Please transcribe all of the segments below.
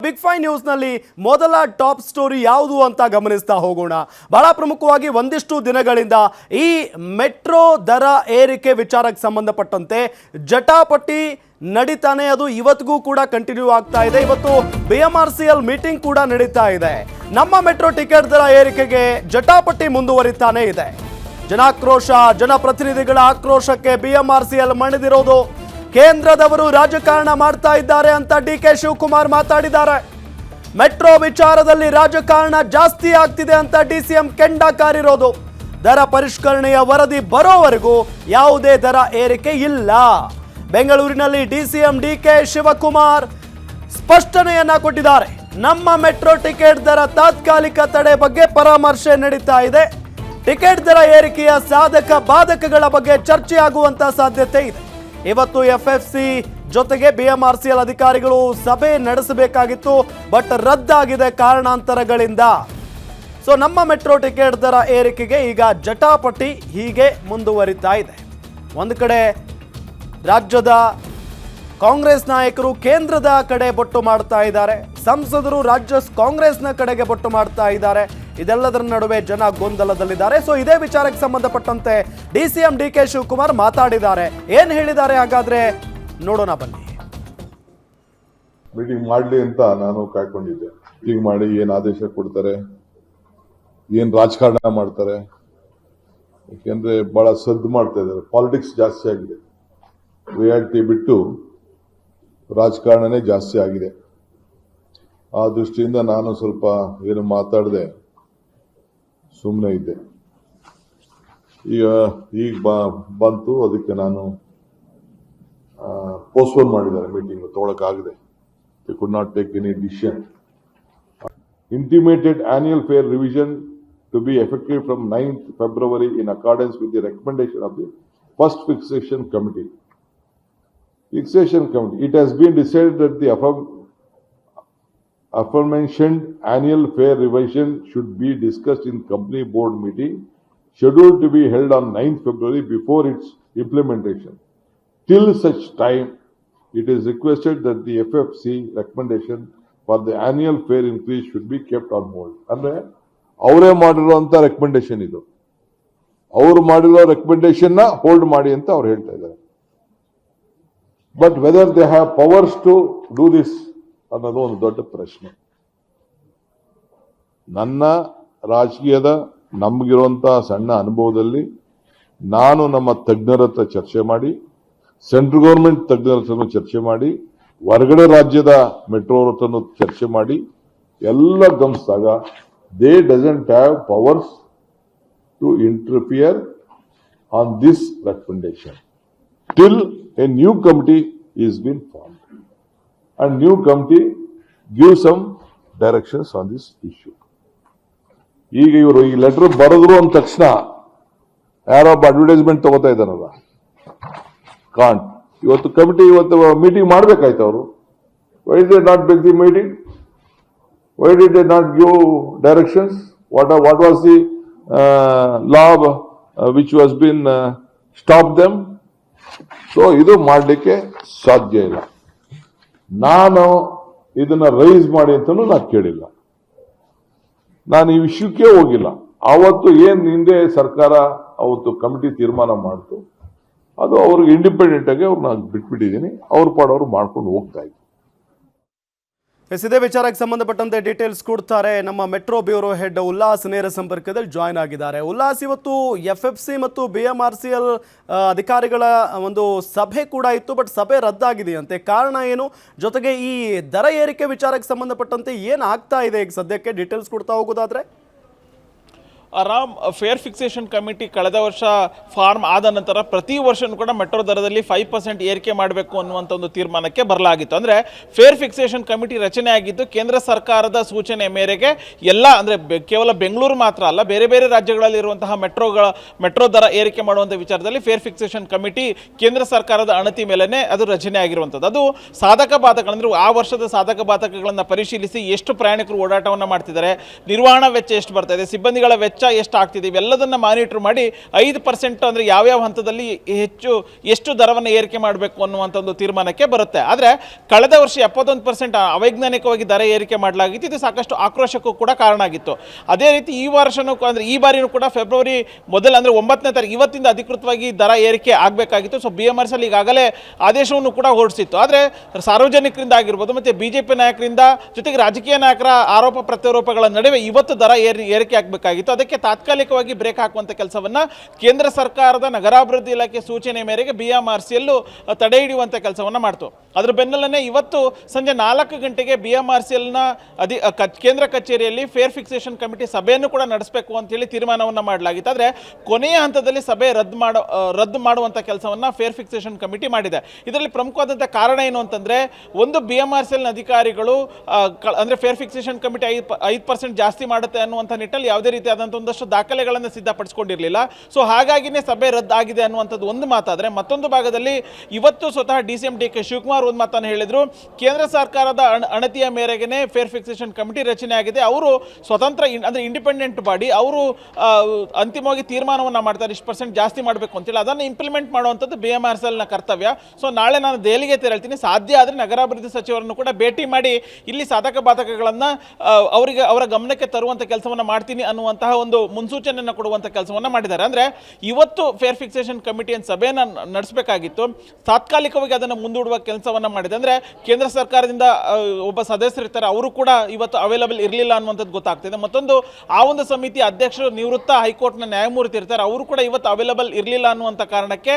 Big five ನ್ಯೂಸ್ನಲ್ಲಿ ಮೊದಲ top story ಯಾವುದು ಅಂತ ಗಮನಿಸ್ತಾ ಹೋಗೋಣ. ಬಹಳ ಪ್ರಮುಖವಾಗಿ ಒಂದಿಷ್ಟು ದಿನಗಳಿಂದ ಈ ಮೆಟ್ರೋ ದರ ಏರಿಕೆ ವಿಚಾರಕ್ಕೆ ಸಂಬಂಧಪಟ್ಟಂತೆ ಜಟಾಪಟಿ ನಡೀತಾನೆ, ಅದು ಇವತ್ತಿಗೂ ಕೂಡ ಕಂಟಿನ್ಯೂ ಆಗ್ತಾ ಇದೆ. ಇವತ್ತು BMRCL ಮೀಟಿಂಗ್ ಕೂಡ ನಡೀತಾ ಇದೆ. ನಮ್ಮ ಮೆಟ್ರೋ ಟಿಕೆಟ್ ದರ ಏರಿಕೆಗೆ ಜಟಾಪಟಿ ಮುಂದುವರಿತಾನೆ ಇದೆ. ಜನಾಕ್ರೋಶ, ಜನಪ್ರತಿನಿಧಿಗಳ ಆಕ್ರೋಶಕ್ಕೆ BMRCL ಮಣಿದಿರೋದು. ಕೇಂದ್ರದವರು ರಾಜಕಾರಣ ಮಾಡ್ತಾ ಇದ್ದಾರೆ ಅಂತ DK ಶಿವಕುಮಾರ್ ಮಾತಾಡಿದ್ದಾರೆ. ಮೆಟ್ರೋ ವಿಚಾರದಲ್ಲಿ ರಾಜಕಾರಣ ಜಾಸ್ತಿ ಆಗ್ತಿದೆ ಅಂತ DCM ಕೆಂಡ ಕಾರಿರೋದು. ದರ ಪರಿಷ್ಕರಣೆಯ ವರದಿ ಬರೋವರೆಗೂ ಯಾವುದೇ ದರ ಏರಿಕೆ ಇಲ್ಲ. ಬೆಂಗಳೂರಿನಲ್ಲಿ DCM DK ಶಿವಕುಮಾರ್ ಸ್ಪಷ್ಟನೆಯನ್ನ ಕೊಟ್ಟಿದ್ದಾರೆ. ನಮ್ಮ ಮೆಟ್ರೋ ಟಿಕೆಟ್ ದರ ತಾತ್ಕಾಲಿಕ ತಡೆ ಬಗ್ಗೆ ಪರಾಮರ್ಶೆ ನಡೀತಾ ಇದೆ. ಟಿಕೆಟ್ ದರ ಏರಿಕೆಯ ಸಾಧಕ ಬಾಧಕಗಳ ಬಗ್ಗೆ ಚರ್ಚೆ ಆಗುವಂತ ಸಾಧ್ಯತೆ ಇದೆ. ಇವತ್ತು FFC ಜೊತೆಗೆ BMRCL ಅಧಿಕಾರಿಗಳು ಸಭೆ ನಡೆಸಬೇಕಾಗಿತ್ತು, ಬಟ್ ರದ್ದಾಗಿದೆ ಕಾರಣಾಂತರಗಳಿಂದ. ಸೊ ನಮ್ಮ ಮೆಟ್ರೋ ಟಿಕೆಟ್ ದರ ಏರಿಕೆಗೆ ಈಗ ಜಟಾಪಟಿ ಹೀಗೆ ಮುಂದುವರಿತಾ ಇದೆ. ಒಂದು ಕಡೆ ರಾಜ್ಯದ ಕಾಂಗ್ರೆಸ್ ನಾಯಕರು ಕೇಂದ್ರದ ಕಡೆ ಬೊಟ್ಟು ಮಾಡ್ತಾ ಇದ್ದಾರೆ, ಸಂಸದರು ರಾಜ್ಯ ಕಾಂಗ್ರೆಸ್ನ ಕಡೆಗೆ ಬೊಟ್ಟು ಮಾಡ್ತಾ ಇದ್ದಾರೆ. ಇದೆಲ್ಲದರ ನಡುವೆ ಜನ ಗೊಂದಲದಲ್ಲಿದ್ದಾರೆ. ಸೊ ಇದೇ ವಿಚಾರಕ್ಕೆ ಸಂಬಂಧಪಟ್ಟಂತೆ DCM DK ಶಿವಕುಮಾರ್ ಮಾತಾಡಿದ್ದಾರೆ. ಏನ್ ಹೇಳಿದ್ದಾರೆ ಹಾಗಾದ್ರೆ ನೋಡೋಣ ಬನ್ನಿ. ಮೀಟಿಂಗ್ ಮಾಡಲಿ ಅಂತ ನಾನು ಕಾಯ್ಕೊಂಡಿದ್ದೆ. ಮೀಟಿಂಗ್ ಮಾಡಿ ಏನ್ ಆದೇಶ ಕೊಡ್ತಾರೆ, ಏನ್ ರಾಜಕಾರಣ ಮಾಡ್ತಾರೆ, ಯಾಕೆಂದ್ರೆ ಬಹಳ ಸದ್ದು ಮಾಡ್ತಾ ಇದ್ದಾರೆ. ಪಾಲಿಟಿಕ್ಸ್ ಜಾಸ್ತಿ ಆಗಿದೆ, ರಿಯಾಲಿಟಿ ಬಿಟ್ಟು ರಾಜಕಾರಣನೇ ಜಾಸ್ತಿ ಆಗಿದೆ. ಆ ದೃಷ್ಟಿಯಿಂದ ನಾನು ಸ್ವಲ್ಪ ಏನು ಮಾತಾಡದೆ ಸುಮ್ಮನೆ ಇದ್ದೆ. ಈಗ ಬಂತು, ಅದಕ್ಕೆ ನಾನು ಪೋಸ್ಟ್ಪೋನ್ ಮಾಡಿದ್ದಾರೆ. ಮೀಟಿಂಗ್ ತಗೊಳಕ್ಕಾಗದೆ, they could not take any decision. Intimated annual fare revision to be effective from 9th February in accordance with the recommendation of the first fixation committee. It has been decided that the aforementioned annual fare revision should be discussed in company board meeting scheduled to be held on 9th February before its implementation. Till such time, it is requested that the FFC recommendation for the annual fare increase should be kept on hold. ಅಂದ್ರೆ ಅವರೇ ಮಾಡಿರುವಂತ recommendation ಇದು. ಅವರು ಮಾಡಿರೋ recommendation ನ hold ಮಾಡಿ ಅಂತ ಅವ್ರು ಹೇಳ್ತಾ ಇದ್ದಾರೆ. But whether they have powers to do this ಅನ್ನೋದು ಒಂದು ದೊಡ್ಡ ಪ್ರಶ್ನೆ. ನನ್ನ ರಾಜಕೀಯದ ನಮಗಿರುವಂತಹ ಸಣ್ಣ ಅನುಭವದಲ್ಲಿ ನಾನು ನಮ್ಮ ತಜ್ಞರ ಹತ್ರ ಚರ್ಚೆ ಮಾಡಿ, ಸೆಂಟ್ರಲ್ ಗವರ್ಮೆಂಟ್ ತಜ್ಞರ ಹತ್ರ ಚರ್ಚೆ ಮಾಡಿ, ಹೊರಗಡೆ ರಾಜ್ಯದ ಮೆಟ್ರೋ ಹತ್ರ ಚರ್ಚೆ ಮಾಡಿ ಎಲ್ಲ ಗಮನಿಸಿದಾಗ they doesn't have powers to interfere on this recommendation till a new committee is been formed and new committee give some directions on this issue. ಈಗ ಇವರು ಈ ಲೆಟರ್ ಬರೆದ್ರು ಅಂದ ತಕ್ಷಣ ಯಾರೋ ಒಬ್ಬ ಅಡ್ವರ್ಟೈಸ್ಮೆಂಟ್ ತಗೋತಾ ಇದ್ದಾರಲ್ಲ, ಕಾಂಟ್. ಇವತ್ತು ಕಮಿಟಿ ಇವತ್ತು ಮೀಟಿಂಗ್ ಮಾಡ್ಬೇಕಾಯ್ತು ಅವರು. Why did they not make the meeting? Why did they not give directions? What was the law which was bin stop them? So ಇದು ಮಾಡಲಿಕ್ಕೆ ಸಾಧ್ಯ ಇಲ್ಲ. ನಾನು ಇದನ್ನ ರೈಸ್ ಮಾಡಿ ಅಂತಲೂ ನಾನು ಕೇಳಿಲ್ಲ. ನಾನು ಈ ವಿಷಯಕ್ಕೆ ಹೋಗಿಲ್ಲ. ಅವತ್ತು ಏನ್ ಹಿಂದೆ ಸರ್ಕಾರ ಅವತ್ತು ಕಮಿಟಿ ತೀರ್ಮಾನ ಮಾಡ್ತು, ಅದು ಅವ್ರಿಗೆ ಇಂಡಿಪೆಂಡೆಂಟ್ ಆಗಿ ಅವ್ರು ನಾನು ಬಿಟ್ಬಿಟ್ಟಿದ್ದೀನಿ. ಅವ್ರ ಪಾಡವ್ರು ಮಾಡ್ಕೊಂಡು ಹೋಗ್ತಾ ಇದ್ರು. ಇದೇ ವಿಚಾರಕ್ಕೆ ಸಂಬಂಧಪಟ್ಟಂತೆ ಡೀಟೇಲ್ಸ್ ಕೊಡ್ತಾರೆ ನಮ್ಮ ಮೆಟ್ರೋ ಬ್ಯೂರೋ ಹೆಡ್ ಉಲ್ಲಾಸ್ ನೇರ ಸಂಪರ್ಕದಲ್ಲಿ ಜಾಯ್ನ್ ಆಗಿದ್ದಾರೆ. ಉಲ್ಲಾಸ್, ಇವತ್ತು FFC ಮತ್ತು BMRCL ಅಧಿಕಾರಿಗಳ ಒಂದು ಸಭೆ ಕೂಡ ಇತ್ತು, ಬಟ್ ಸಭೆ ರದ್ದಾಗಿದೆಯಂತೆ. ಕಾರಣ ಏನು? ಜೊತೆಗೆ ಈ ದರ ಏರಿಕೆ ವಿಚಾರಕ್ಕೆ ಸಂಬಂಧಪಟ್ಟಂತೆ ಏನು ಆಗ್ತಾ ಇದೆ ಈಗ ಸದ್ಯಕ್ಕೆ ಡೀಟೇಲ್ಸ್ ಕೊಡ್ತಾ ಹೋಗೋದಾದ್ರೆ? ರಾಮ್, ಫೇರ್ ಫಿಕ್ಸೇಷನ್ ಕಮಿಟಿ ಕಳೆದ ವರ್ಷ ಫಾರ್ಮ್ ಆದ ನಂತರ ಪ್ರತಿ ವರ್ಷನೂ ಕೂಡ ಮೆಟ್ರೋ ದರದಲ್ಲಿ 5% ಏರಿಕೆ ಮಾಡಬೇಕು ಅನ್ನುವಂಥ ಒಂದು ತೀರ್ಮಾನಕ್ಕೆ ಬರಲಾಗಿತ್ತು. ಅಂದರೆ ಫೇರ್ ಫಿಕ್ಸೇಷನ್ ಕಮಿಟಿ ರಚನೆ ಆಗಿದ್ದು ಕೇಂದ್ರ ಸರ್ಕಾರದ ಸೂಚನೆ ಮೇರೆಗೆ ಎಲ್ಲ, ಅಂದರೆ ಕೇವಲ ಬೆಂಗಳೂರು ಮಾತ್ರ ಅಲ್ಲ, ಬೇರೆ ಬೇರೆ ರಾಜ್ಯಗಳಲ್ಲಿರುವಂತಹ ಮೆಟ್ರೋ ದರ ಏರಿಕೆ ಮಾಡುವಂಥ ವಿಚಾರದಲ್ಲಿ ಫೇರ್ ಫಿಕ್ಸೇಷನ್ ಕಮಿಟಿ ಕೇಂದ್ರ ಸರ್ಕಾರದ ಅಣತಿ ಮೇಲೇ ಅದು ರಚನೆ ಆಗಿರುವಂಥದ್ದು. ಅದು ಸಾಧಕ ಬಾಧಕಗಳಂದ್ರೆ ಆ ವರ್ಷದ ಸಾಧಕ ಬಾಧಕಗಳನ್ನು ಪರಿಶೀಲಿಸಿ ಎಷ್ಟು ಪ್ರಯಾಣಿಕರು ಓಡಾಟವನ್ನು ಮಾಡ್ತಿದ್ದಾರೆ, ನಿರ್ವಹಣಾ ವೆಚ್ಚ ಎಷ್ಟು ಬರ್ತಾ ಇದೆ, ಸಿಬ್ಬಂದಿಗಳ ವೆಚ್ಚ ವೆಚ್ಚ ಎಷ್ಟಾಗ್ತಿದೆ ಇವೆಲ್ಲದನ್ನ ಮಾನಿಟರ್ ಮಾಡಿ 5% ಅಂದರೆ ಯಾವ್ಯಾವ ಹಂತದಲ್ಲಿ ಎಷ್ಟು ದರವನ್ನು ಏರಿಕೆ ಮಾಡಬೇಕು ಅನ್ನುವಂಥ ಒಂದು ತೀರ್ಮಾನಕ್ಕೆ ಬರುತ್ತೆ. ಆದರೆ ಕಳೆದ ವರ್ಷ 71% ಅವೈಜ್ಞಾನಿಕವಾಗಿ ದರ ಏರಿಕೆ ಮಾಡಲಾಗಿತ್ತು. ಇದು ಸಾಕಷ್ಟು ಆಕ್ರೋಶಕ್ಕೂ ಕೂಡ ಕಾರಣ ಆಗಿತ್ತು. ಅದೇ ರೀತಿ ಈ ವರ್ಷನೂ ಅಂದರೆ ಈ ಬಾರಿನೂ ಕೂಡ ಫೆಬ್ರವರಿ ಅಂದರೆ 9ನೇ ತಾರೀಕು ಇವತ್ತಿಂದ ಅಧಿಕೃತವಾಗಿ ದರ ಏರಿಕೆ ಆಗಬೇಕಾಗಿತ್ತು. ಸೊ BMRCL ಈಗಾಗಲೇ ಆದೇಶವನ್ನು ಕೂಡ ಹೊರಡಿಸಿತ್ತು. ಆದರೆ ಸಾರ್ವಜನಿಕರಿಂದ ಆಗಿರ್ಬೋದು ಮತ್ತು BJP ನಾಯಕರಿಂದ ಜೊತೆಗೆ ರಾಜಕೀಯ ನಾಯಕರ ಆರೋಪ ಪ್ರತ್ಯಾರೋಪಗಳ ನಡುವೆ ಇವತ್ತು ದರ ಏರಿಕೆ ಆಗಬೇಕಾಗಿತ್ತು. ಅದಕ್ಕೆ ತಾತ್ಕಾಲಿಕವಾಗಿ ಬ್ರೇಕ್ ಹಾಕುವಂಥ ಕೆಲಸವನ್ನು ಕೇಂದ್ರ ಸರ್ಕಾರದ ನಗರಾಭಿವೃದ್ಧಿ ಇಲಾಖೆ ಸೂಚನೆ ಮೇರೆಗೆ BMRCL ತಡೆ ಹಿಡಿಯುವಂಥ ಕೆಲಸವನ್ನು ಮಾಡ್ತು. ಅದರ ಬೆನ್ನಲ್ಲೇ ಇವತ್ತು ಸಂಜೆ 4 ಗಂಟೆಗೆ BMRCLನ ಕೇಂದ್ರ ಕಚೇರಿಯಲ್ಲಿ ಫೇರ್ ಫಿಕ್ಸೇಷನ್ ಕಮಿಟಿ ಸಭೆಯನ್ನು ಕೂಡ ನಡೆಸಬೇಕು ಅಂತೇಳಿ ತೀರ್ಮಾನವನ್ನು ಮಾಡಲಾಗಿತ್ತು. ಆದರೆ ಕೊನೆಯ ಹಂತದಲ್ಲಿ ಸಭೆ ರದ್ದು ಮಾಡುವಂಥ ಕೆಲಸವನ್ನು ಫೇರ್ ಫಿಕ್ಸೇಷನ್ ಕಮಿಟಿ ಮಾಡಿದೆ. ಇದರಲ್ಲಿ ಪ್ರಮುಖವಾದಂಥ ಕಾರಣ ಏನು ಅಂತಂದರೆ, ಒಂದು BMRCLನ ಅಧಿಕಾರಿಗಳು ಅಂದರೆ ಫೇರ್ ಫಿಕ್ಸೇಷನ್ ಕಮಿಟಿ 5% ಜಾಸ್ತಿ ಮಾಡುತ್ತೆ ಅನ್ನುವಂಥ ನಿಟ್ಟಲ್ಲಿ ಯಾವುದೇ ರೀತಿಯಾದಂಥ ಒಂದಷ್ಟು ದಾಖಲೆಗಳನ್ನು ಸಿದ್ಧಪಡಿಸ್ಕೊಂಡಿರಲಿಲ್ಲ. ಸೊ ಹಾಗಾಗಿನೇ ಸಭೆ ರದ್ದಾಗಿದೆ ಅನ್ನುವಂಥದ್ದು ಒಂದು ಮಾತಾದರೆ, ಮತ್ತೊಂದು ಭಾಗದಲ್ಲಿ ಇವತ್ತು ಸ್ವತಃ DCM DK ಶಿವಕುಮಾರ್ ಒಂದು ಮಾತನ್ನು ಹೇಳಿದರು. ಕೇಂದ್ರ ಸರ್ಕಾರದ ಅಣತಿಯ ಮೇರೆಗೆ ಫೇರ್ ಫಿಕ್ಸೇಷನ್ ಕಮಿಟಿ ರಚನೆ ಆಗಿದೆ. ಅವರು ಸ್ವತಂತ್ರ ಅಂದರೆ ಇಂಡಿಪೆಂಡೆಂಟ್ ಬಾಡಿ, ಅವರು ಅಂತಿಮವಾಗಿ ತೀರ್ಮಾನವನ್ನು ಮಾಡ್ತಾರೆ 1% ಜಾಸ್ತಿ ಮಾಡಬೇಕು ಅಂತೇಳಿ. ಅದನ್ನು ಇಂಪ್ಲಿಮೆಂಟ್ ಮಾಡುವಂಥದ್ದು BMRCLನ ಕರ್ತವ್ಯ. ಸೊ ನಾಳೆ ನಾನು ದೆಹಲಿಗೆ ತೆರಳ್ತೀನಿ. ಸಾಧ್ಯ ಆದರೆ ನಗರಾಭಿವೃದ್ಧಿ ಸಚಿವರನ್ನು ಕೂಡ ಭೇಟಿ ಮಾಡಿ ಇಲ್ಲಿ ಸಾಧಕ ಬಾಧಕಗಳನ್ನು ಅವರ ಗಮನಕ್ಕೆ ತರುವಂಥ ಕೆಲಸವನ್ನು ಮಾಡ್ತೀನಿ ಅನ್ನುವಂತಹ ಒಂದು ಮುನ್ಸೂಚನೆಯನ್ನು ಕೊಡುವಂಥ ಕೆಲಸವನ್ನು ಮಾಡಿದ್ದಾರೆ. ಅಂದರೆ ಇವತ್ತು ಫೇರ್ ಫಿಕ್ಸೇಷನ್ ಕಮಿಟಿಯ ಸಭೆಯನ್ನು ನಡೆಸಬೇಕಾಗಿತ್ತು, ತಾತ್ಕಾಲಿಕವಾಗಿ ಅದನ್ನು ಮುಂದೂಡುವ ಕೆಲಸವನ್ನು ಮಾಡಿದೆ. ಅಂದರೆ ಕೇಂದ್ರ ಸರ್ಕಾರದಿಂದ ಒಬ್ಬ ಸದಸ್ಯರಿರ್ತಾರೆ, ಅವರು ಕೂಡ ಇವತ್ತು ಅವೈಲಬಲ್ ಇರಲಿಲ್ಲ ಅನ್ನುವಂಥದ್ದು ಗೊತ್ತಾಗ್ತಿದೆ. ಮತ್ತೊಂದು ಆ ಒಂದು ಸಮಿತಿ ಅಧ್ಯಕ್ಷರು ನಿವೃತ್ತ ಹೈಕೋರ್ಟ್ನ ನ್ಯಾಯಮೂರ್ತಿ ಇರ್ತಾರೆ, ಅವರು ಕೂಡ ಇವತ್ತು ಅವೈಲಬಲ್ ಇರಲಿಲ್ಲ ಅನ್ನುವಂಥ ಕಾರಣಕ್ಕೆ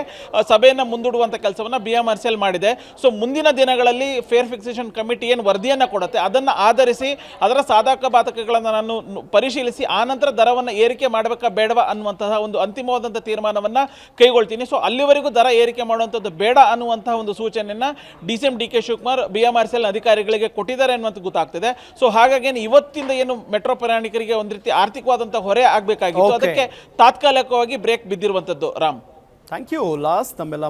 ಸಭೆಯನ್ನು ಮುಂದೂಡುವಂಥ ಕೆಲಸವನ್ನು BMRCL ಮಾಡಿದೆ. ಸೊ ಮುಂದಿನ ದಿನಗಳಲ್ಲಿ ಫೇರ್ ಫಿಕ್ಸೇಷನ್ ಕಮಿಟಿ ಏನು ವರದಿಯನ್ನು ಕೊಡುತ್ತೆ ಅದನ್ನು ಆಧರಿಸಿ ಅದರ ಸಾಧಕ ಬಾಧಕಗಳನ್ನು ನಾನು ಪರಿಶೀಲಿಸಿ ಆನಂತರ ದರವನ್ನು ಏರಿಕೆ ಮಾಡಬೇಕಾ ಬೇಡವಾ ಅನ್ನುವಂತಹ ಒಂದು ಅಂತಿಮವಾದಂಥ ತೀರ್ಮಾನವನ್ನು ಕೈಗೊಳ್ತೀನಿ. ಸೊ ಅಲ್ಲಿವರೆಗೂ ದರ ಏರಿಕೆ ಮಾಡುವಂಥದ್ದು ಬೇಡ ಅನ್ನುವಂತಹ ಒಂದು ಸೂಚನೆಯನ್ನು DCM DK ಶಿವಕುಮಾರ್ BMRCL ಅಧಿಕಾರಿಗಳಿಗೆ ಕೊಟ್ಟಿದ್ದಾರೆ ಅನ್ನುವಂಥದ್ದು ಗೊತ್ತಾಗ್ತಿದೆ. ಸೊ ಹಾಗಾಗಿ ಇವತ್ತಿಂದ ಏನು ಮೆಟ್ರೋ ಪ್ರಯಾಣಿಕರಿಗೆ ಒಂದು ರೀತಿ ಆರ್ಥಿಕವಾದಂಥ ಹೊರೆ ಆಗಬೇಕಾಗಿತ್ತು, ಅದಕ್ಕೆ ತಾತ್ಕಾಲಿಕವಾಗಿ ಬ್ರೇಕ್ ಬಿದ್ದಿರುವಂಥದ್ದು. Ram, thank you Ullas. ನಮ್ಮೆಲ್ಲ